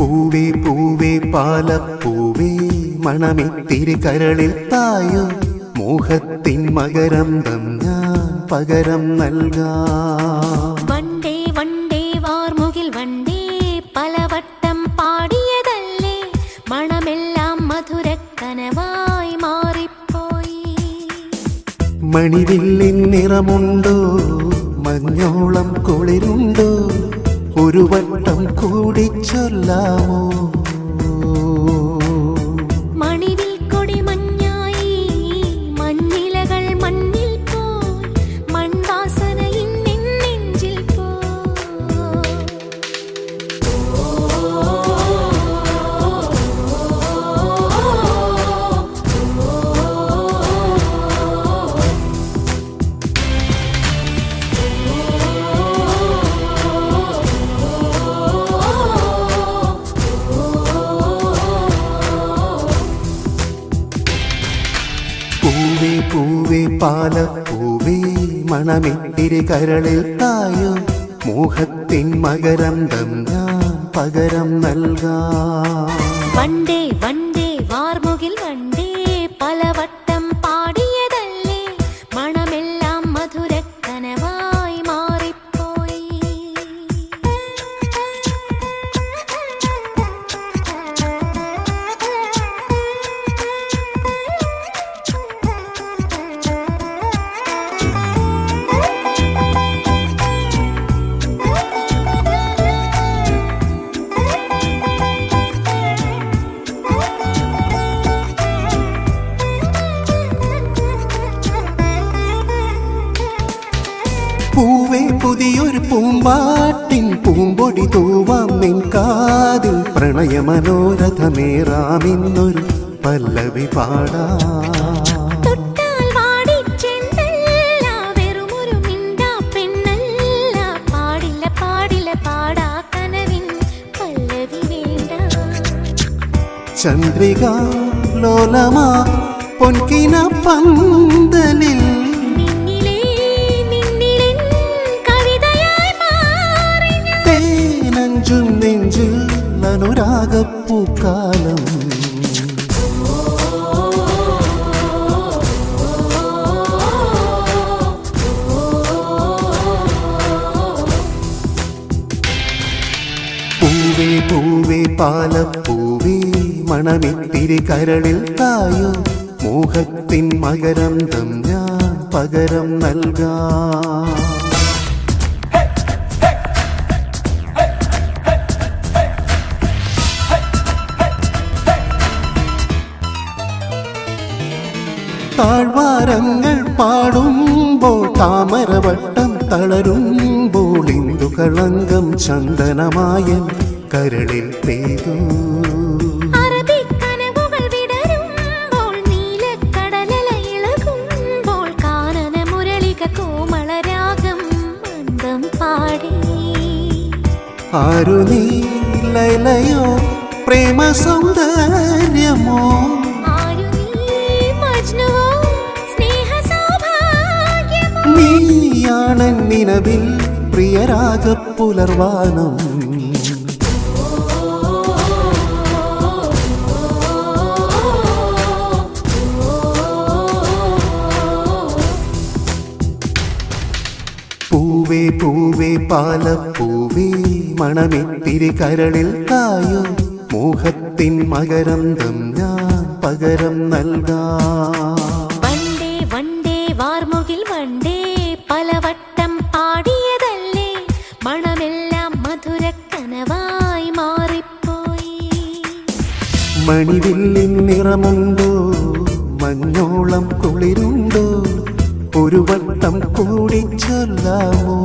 പൂവേ പൂവേ പാലപ്പൂവേ മണമിത്തിരി കരളിൽ തായോ മോഹത്തിൻ മകരന്തം ഞാൻ പകരം നൽകാം. വണ്ടേ വണ്ടേ വാർമുകിൽ വണ്ടേ പലവട്ടം പാടിയതല്ലേ മണമെല്ലാം മധുരക്കനവായി മാറിപ്പോയി. മണിവില്ലിൻ നിറമുണ്ടോ മഞ്ഞോളം കുളിരുണ്ടോ ഒരു വട്ടം കൂടി ചൊല്ലാമോ. മണിവിൽ കൊടി മഞ്ഞായി മഞ്ഞിലകൾ മണ്ണിൽ പോയി മൺവാസന ഇന്നെൻ നെഞ്ചിൽ പൂവേ പൂവേ പാലപ്പൂവേ മണമിത്തിരി കരളിൽ തായോ മോഹത്തിൻ മകരന്തം ഞാൻ പകരം നൽകാം. വണ്ടേ വണ്ടേ വാർമുകിൽ വണ്ടേ പലവട്ടം പാടിയതല്ലേ മണമെല്ലാം മധുരക്കനവായി മാറിപ്പോയി. പൂവേ പുതിയൊരു പൂമ്പാട്ടിൻ പൂമ്പൊടി തൂവാം നിൻ കാതിൽ പ്രണയമനോരഥമേറാമിന്നൊരു പല്ലവി പാടാം. തൊട്ടാൽ വാടിച്ചെന്തല്ല വെറുമൊരു മിണ്ടാ പെണ്ണല്ല പാടില്ല പാടില്ല പാടാ കനവിൻ പല്ലവി വേണ്ട. ചന്ദ്രിക ലോലമാ പൊൻകിന പന്തലിൽ തേനഞ്ചും നെഞ്ചിൽ അനുരാഗപ്പൂക്കാലം. പൂവേ പൂവേ പാലപ്പൂവേ മണമിത്തിരി കരളിൽ തായോ മോഹത്തിൻ മകരന്തം ഞാൻ പകരം നൽകാം. താഴ്വാരങ്ങൾ പാടുമ്പോൾ താമരവട്ടം തളരുമ്പോൾ ഇന്ദു കളങ്കം ചന്ദനമായ കരളിൽ പെയ്തു. അറബിക്കനവുകൾ വിടരുമ്പോൾ നീലക്കടലല ഇളകുമ്പോൾ കാനന മുരളിക കോമളരാഗം മന്ദം പാടി. ആരു നീ ലൈലയോ പ്രേമ സൗന്ദര്യമോ നീയാണൻ നിലവിൽ പ്രിയരാഗപ്പുലർവാനം. പൂവേ പൂവേ പാലപ്പൂവേ മണമിത്തിരി കരളിൽ തായോ മോഹത്തിൻ മകരന്തം ഞാൻ പകരം നൽകാം. വണ്ടേ വണ്ടേ വാർമുകിൽ വണ്ടേ പലവട്ടം പാടിയതല്ലേ മണമെല്ലാം മധുരക്കനവായി മാറിപ്പോയി. മണിവില്ലിൻ നിറമുണ്ടോ മഞ്ഞോളം കുളിരുണ്ടോ ഒരു വട്ടം കൂടി ചൊല്ലാമോ.